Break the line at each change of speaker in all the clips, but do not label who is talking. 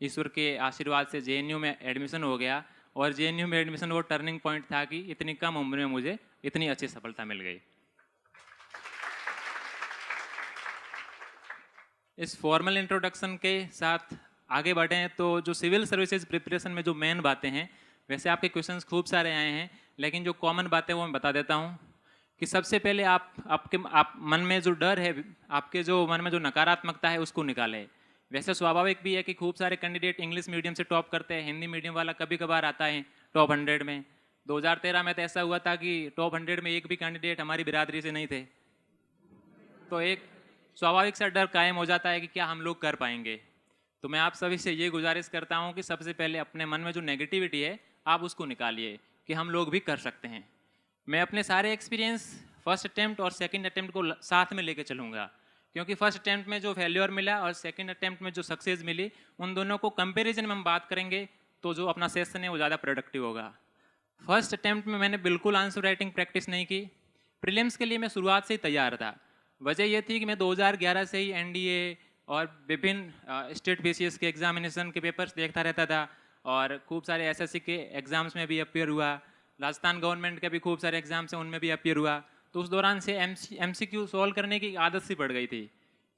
ईश्वर के आशीर्वाद से जेएनयू में एडमिशन हो गया, और जेएनयू में एडमिशन वो टर्निंग पॉइंट था कि इतनी कम उम्र में मुझे इतनी अच्छी सफलता मिल गई। इस फॉर्मल इंट्रोडक्शन के साथ आगे बढ़ें तो जो सिविल सर्विसेज प्रिपरेशन में जो मेन बातें हैं, वैसे आपके क्वेश्चंस खूब सारे आए हैं, लेकिन जो कॉमन बातें वो मैं बता देता हूँ कि सबसे पहले आप मन में जो डर है, आपके जो मन में जो नकारात्मकता है उसको निकालें। वैसे स्वाभाविक भी है कि खूब सारे कैंडिडेट इंग्लिश मीडियम से टॉप करते हैं, हिंदी मीडियम वाला कभी कभार आता है टॉप 100 में। 2013 में तो ऐसा हुआ था कि टॉप 100 में एक भी कैंडिडेट हमारी बिरादरी से नहीं थे। तो एक स्वाभाविक सा डर कायम हो जाता है कि क्या हम लोग कर पाएंगे। तो मैं आप सभी से ये गुजारिश करता हूँ कि सबसे पहले अपने मन में जो नेगेटिविटी है आप उसको निकालिए कि हम लोग भी कर सकते हैं। मैं अपने सारे एक्सपीरियंस फर्स्ट अटैम्प्ट और सेकंड अटैम्प्ट को साथ में लेके चलूँगा, क्योंकि फर्स्ट अटैम्प्ट में जो फेल्योर मिला और सेकंड अटैम्प्ट में जो सक्सेस मिली, उन दोनों को कंपैरिजन में हम बात करेंगे तो जो अपना सेशन है वो ज़्यादा प्रोडक्टिव होगा। फर्स्ट अटैम्प्ट में मैंने बिल्कुल आंसर राइटिंग प्रैक्टिस नहीं की। प्रीलिम्स के लिए मैं शुरुआत से ही तैयार था। वजह यह थी कि मैं 2011 से ही एनडीए और विभिन्न स्टेट बीसीएस के एग्जामिनेशन के पेपर्स देखता रहता था, और खूब सारे एसएससी के एग्ज़ाम्स में भी अपियर हुआ, राजस्थान गवर्नमेंट के भी खूब सारे एग्जाम्स हैं उनमें भी अपियर हुआ। तो उस दौरान से एमसीक्यू सॉल्व करने की आदत सी पड़ गई थी,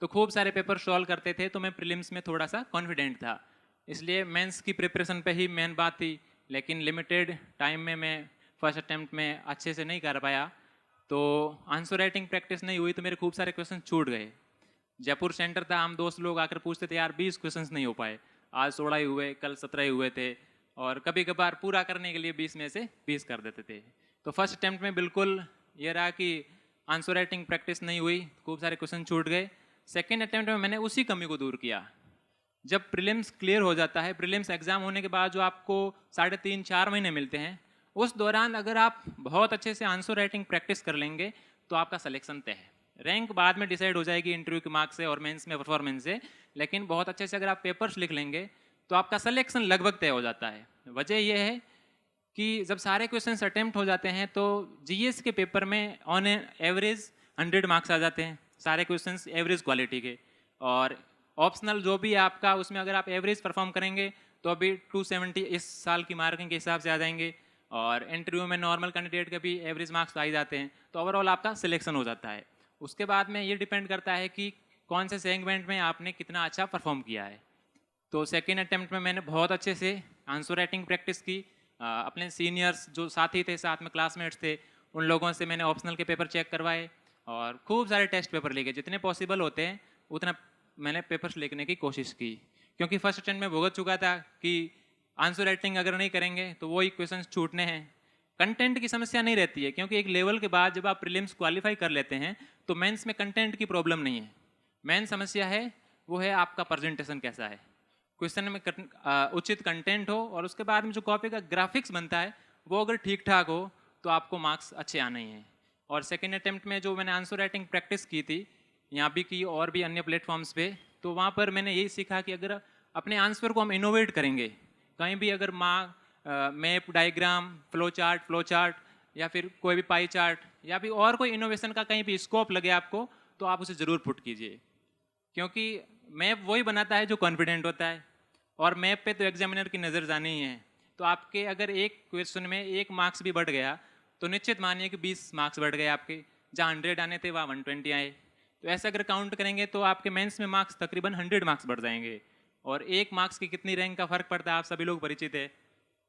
तो खूब सारे पेपर सॉल्व करते थे, तो मैं प्रीलिम्स में थोड़ा सा कॉन्फिडेंट था। इसलिए मेंस की प्रिपरेशन पे ही मेन बात थी, लेकिन लिमिटेड टाइम में मैं फर्स्ट अटैम्प्ट में अच्छे से नहीं कर पाया, तो आंसर राइटिंग प्रैक्टिस नहीं हुई, तो मेरे खूब सारे क्वेश्चन छूट गए। जयपुर सेंटर था, हम दोस्त लोग आकर पूछते थे यार 20 क्वेश्चन नहीं हो पाए, आज 16 ही हुए, कल 17 ही हुए थे, और कभी कभार पूरा करने के लिए 20 में से 20 कर देते थे। तो फर्स्ट अटैम्प्ट में बिल्कुल ये रहा कि आंसर राइटिंग प्रैक्टिस नहीं हुई, खूब सारे क्वेश्चन छूट गए। सेकेंड अटैम्प्ट में मैंने उसी कमी को दूर किया। जब प्रीलिम्स क्लियर हो जाता है, प्रीलिम्स एग्जाम होने के बाद जो आपको 3.5-4 महीने मिलते हैं, उस दौरान अगर आप बहुत अच्छे से आंसर राइटिंग प्रैक्टिस कर लेंगे तो आपका सिलेक्शन तय है। रैंक बाद में डिसाइड हो जाएगी इंटरव्यू के मार्क्स से और मेंस में परफॉर्मेंस से, लेकिन बहुत अच्छे से अगर आप पेपर्स लिख लेंगे तो आपका सिलेक्शन लगभग तय हो जाता है। वजह यह है कि जब सारे क्वेश्चंस अटेम्प्ट हो जाते हैं तो जीएस के पेपर में ऑन एवरेज 100 मार्क्स आ जाते हैं, सारे क्वेश्चंस एवरेज क्वालिटी के, और ऑप्शनल जो भी आपका उसमें अगर आप एवरेज परफॉर्म करेंगे तो अभी 270 इस साल की मार्किंग के हिसाब से आ जाएंगे, और इंटरव्यू में नॉर्मल कैंडिडेट के भी एवरेज मार्क्स आ ही जाते हैं, तो ओवरऑल आपका सिलेक्शन हो जाता है। उसके बाद में ये डिपेंड करता है कि कौन से सेगमेंट में आपने कितना अच्छा परफॉर्म किया है। तो सेकेंड अटैम्प्ट में मैंने बहुत अच्छे से आंसर राइटिंग प्रैक्टिस की। अपने सीनियर्स जो साथी थे, साथ में क्लासमेट्स थे, उन लोगों से मैंने ऑप्शनल के पेपर चेक करवाए और खूब सारे टेस्ट पेपर लेके, जितने पॉसिबल होते हैं उतना मैंने पेपर्स लिखने की कोशिश की, क्योंकि फर्स्ट अटेम्प्ट में भुगत चुका था कि आंसर राइटिंग अगर नहीं करेंगे तो वही क्वेश्चन छूटने हैं। कंटेंट की समस्या नहीं रहती है, क्योंकि एक लेवल के बाद जब आप प्रीलिम्स क्वालिफाई कर लेते हैं तो मेंस में कंटेंट की प्रॉब्लम नहीं है। मेन समस्या है वो है आपका प्रेजेंटेशन कैसा है, क्वेश्चन में उचित कंटेंट हो, और उसके बाद में जो कॉपी का ग्राफिक्स बनता है वो अगर ठीक ठाक हो तो आपको मार्क्स अच्छे आने ही हैं। और सेकेंड अटेम्प्ट में जो मैंने आंसर राइटिंग प्रैक्टिस की थी, यहाँ भी की और भी अन्य प्लेटफॉर्म्स पे, तो वहाँ पर मैंने यही सीखा कि अगर अपने आंसर को हम इनोवेट करेंगे, कहीं भी अगर मैप, डायग्राम, फ्लो चार्ट या फिर कोई भी पाई चार्ट या फिर और कोई इनोवेशन का कहीं भी स्कोप लगे आपको, तो आप उसे ज़रूर पुट कीजिए, क्योंकि मैप वही बनाता है जो कॉन्फिडेंट होता है, और मैप पे तो एग्जामिनर की नज़र जानी ही है। तो आपके अगर एक क्वेश्चन में 1 मार्क्स भी बढ़ गया तो निश्चित मानिए कि 20 मार्क्स बढ़ गए आपके, जहाँ 100 आने थे वहाँ 120 आए। तो ऐसे अगर काउंट करेंगे तो आपके मेंस में मार्क्स तकरीबन 100 मार्क्स बढ़ जाएंगे, और 1 मार्क्स की कितनी रैंक का फ़र्क पड़ता है आप सभी लोग परिचित है।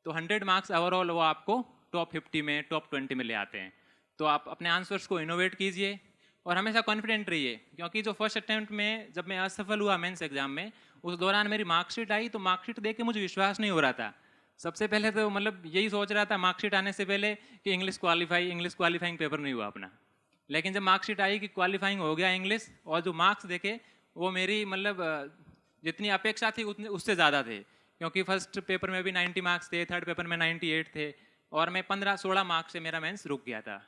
तो 100 मार्क्स ओवरऑल वो आपको टॉप 50 में, टॉप 20 में ले आते हैं। तो आप अपने आंसर्स को इनोवेट कीजिए और हमेशा कॉन्फिडेंट रहिए, क्योंकि जो फर्स्ट अटैम्प्ट में जब मैं असफल हुआ मेंस एग्जाम में, उस दौरान मेरी मार्कशीट आई तो मार्कशीट देख के मुझे विश्वास नहीं हो रहा था। सबसे पहले तो मतलब यही सोच रहा था मार्कशीट आने से पहले कि इंग्लिश क्वालिफाइंग पेपर नहीं हुआ अपना, लेकिन जब मार्कशीट आई कि क्वालिफाइंग हो गया इंग्लिश, और जो मार्क्स देखे वो मेरी मतलब जितनी अपेक्षा थी उतने उससे ज़्यादा थे, क्योंकि फर्स्ट पेपर में भी 90 मार्क्स थे, थर्ड पेपर में 98 थे, और मैं 15-16 मार्क्स से मेरा मेंस रुक गया था।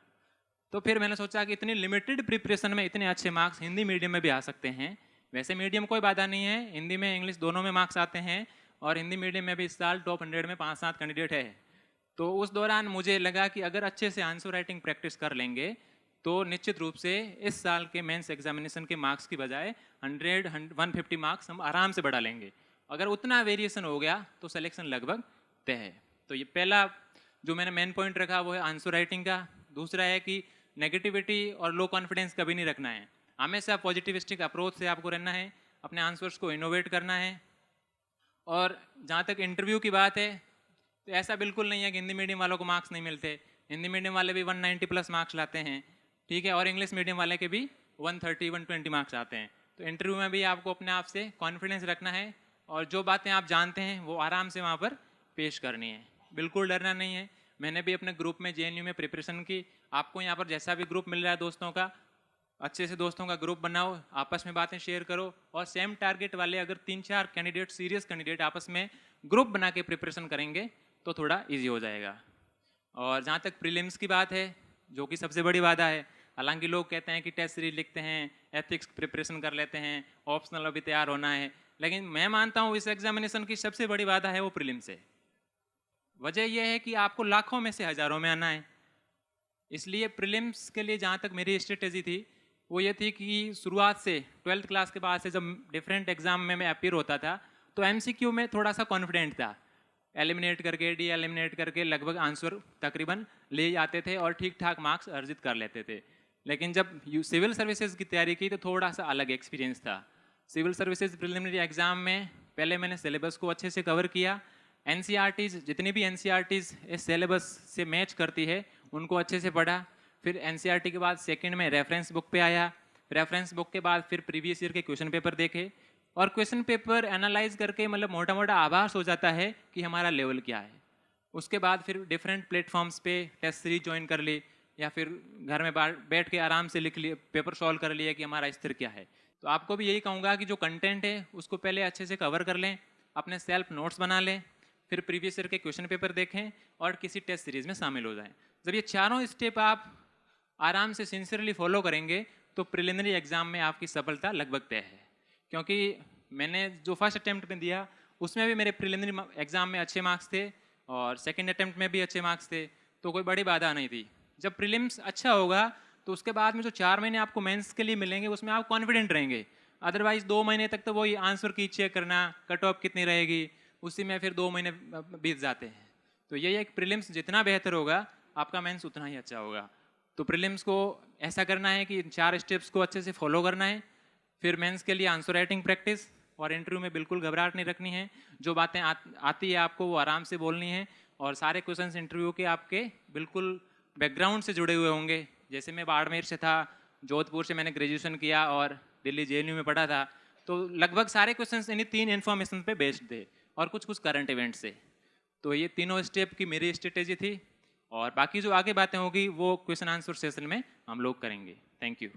तो फिर मैंने सोचा कि इतनी लिमिटेड प्रिपरेशन में इतने अच्छे मार्क्स हिंदी मीडियम में भी आ सकते हैं। वैसे मीडियम कोई बाधा नहीं है, हिंदी में इंग्लिश दोनों में मार्क्स आते हैं, और हिंदी मीडियम में भी इस साल टॉप 100 में 5-7 कैंडिडेट है। तो उस दौरान मुझे लगा कि अगर अच्छे से आंसर राइटिंग प्रैक्टिस कर लेंगे तो निश्चित रूप से इस साल के मेंस एग्जामिनेशन के मार्क्स की बजाय 100-150 मार्क्स हम आराम से बढ़ा लेंगे। अगर उतना वेरिएशन हो गया तो सिलेक्शन लगभग तय है। तो ये पहला जो मैंने मेन पॉइंट रखा वो है आंसर राइटिंग का। दूसरा है कि नेगेटिविटी और लो कॉन्फिडेंस कभी नहीं रखना है, हमेशा पॉजिटिविस्टिक अप्रोच से आपको रहना है, अपने आंसर्स को इनोवेट करना है। और जहाँ तक इंटरव्यू की बात है तो ऐसा बिल्कुल नहीं है कि हिंदी मीडियम वालों को मार्क्स नहीं मिलते, हिंदी मीडियम वाले भी 190 प्लस मार्क्स लाते हैं, ठीक है, और इंग्लिश मीडियम वाले के भी 130 120 मार्क्स आते हैं। तो इंटरव्यू में भी आपको अपने आप से कॉन्फिडेंस रखना है और जो बातें आप जानते हैं वो आराम से वहाँ पर पेश करनी है, बिल्कुल डरना नहीं है। मैंने भी अपने ग्रुप में JNU में प्रिपरेशन की, आपको यहाँ पर जैसा भी ग्रुप मिल रहा है दोस्तों का, अच्छे से दोस्तों का ग्रुप बनाओ, आपस में बातें शेयर करो, और सेम टारगेट वाले अगर 3-4 कैंडिडेट सीरियस कैंडिडेट आपस में ग्रुप बना के प्रिपरेशन करेंगे तो थोड़ा इजी हो जाएगा। और जहाँ तक प्रीलिम्स की बात है जो कि सबसे बड़ी बाधा है, हालांकि लोग कहते हैं कि टेस्ट सीरीज लिखते हैं, एथिक्स प्रिपरेशन कर लेते हैं, ऑप्शनल अभी तैयार होना है, लेकिन मैं मानता हूँ इस एग्जामिनेशन की सबसे बड़ी बाधा है वो प्रीलिम्स है। वजह यह है कि आपको लाखों में से हज़ारों में आना है, इसलिए प्रीलिम्स के लिए जहाँ तक मेरी स्ट्रेटेजी थी वो ये थी कि शुरुआत से 12th क्लास के बाद से जब डिफरेंट एग्जाम में मैं अपीयर होता था तो MCQ में थोड़ा सा कॉन्फिडेंट था, एलिमिनेट करके डी एलिमिनेट करके लगभग आंसर तकरीबन ले जाते थे और ठीक ठाक मार्क्स अर्जित कर लेते थे। लेकिन जब सिविल सर्विसेज की तैयारी की तो थोड़ा सा अलग एक्सपीरियंस था। सिविल सर्विसेज प्रिलिमिनरी एग्जाम में पहले मैंने सिलेबस को अच्छे से कवर किया, NCERTs जितनी भी NCERTs इस सिलेबस से मैच करती है उनको अच्छे से पढ़ा। फिर NCERT के बाद सेकंड में रेफरेंस बुक पे आया, रेफरेंस बुक के बाद फिर प्रीवियस ईयर के क्वेश्चन पेपर देखे और क्वेश्चन पेपर एनालाइज करके मतलब मोटा मोटा आभास हो जाता है कि हमारा लेवल क्या है। उसके बाद फिर डिफरेंट प्लेटफॉर्म्स पे टेस्ट सीरीज ज्वाइन कर ली या फिर घर में बैठ के आराम से लिख लिए, पेपर सॉल्व कर लिया कि हमारा स्तर क्या है। तो आपको भी यही कहूँगा कि जो कंटेंट है उसको पहले अच्छे से कवर कर लें, अपने सेल्फ नोट्स बना लें, फिर प्रीवियस ईयर के क्वेश्चन पेपर देखें और किसी टेस्ट सीरीज में शामिल हो जाएं। जब ये चारों स्टेप आप आराम से सिंसियरली फॉलो करेंगे तो प्रिलिमिनरी एग्जाम में आपकी सफलता लगभग तय है। क्योंकि मैंने जो फर्स्ट अटेम्प्ट में दिया उसमें भी मेरे प्रिलिमिनरी एग्जाम में अच्छे मार्क्स थे और सेकंड अटेम्प्ट में भी अच्छे मार्क्स थे, तो कोई बड़ी बाधा नहीं थी। जब प्रीलिम्स अच्छा होगा तो उसके बाद में जो 4 महीने आपको मेंस के लिए मिलेंगे उसमें आप कॉन्फिडेंट रहेंगे। अदरवाइज 2 महीने तक तो वही आंसर की चेक करना, कट ऑफ कितनी रहेगी, उसी में फिर 2 महीने बीत जाते हैं। तो यही एक प्रीलिम्स जितना बेहतर होगा आपका मेंस उतना ही अच्छा होगा। तो प्रीलिम्स को ऐसा करना है कि इन 4 स्टेप्स को अच्छे से फॉलो करना है, फिर मेंस के लिए आंसर राइटिंग प्रैक्टिस और इंटरव्यू में बिल्कुल घबराहट नहीं रखनी है, जो बातें आती है आपको वो आराम से बोलनी है और सारे क्वेश्चंस इंटरव्यू के आपके बिल्कुल बैकग्राउंड से जुड़े हुए होंगे। जैसे मैं बाड़मेर से था, जोधपुर से मैंने ग्रेजुएशन किया और दिल्ली JNU में पढ़ा था, तो लगभग सारे क्वेश्चंस इन्हीं 3 इन्फॉर्मेशन पे बेस्ड थे और कुछ कुछ करंट इवेंट से। तो ये तीनों स्टेप की मेरी स्ट्रेटेजी थी और बाकी जो आगे बातें होगी वो क्वेश्चन आंसर सेशन में हम लोग करेंगे। Thank you.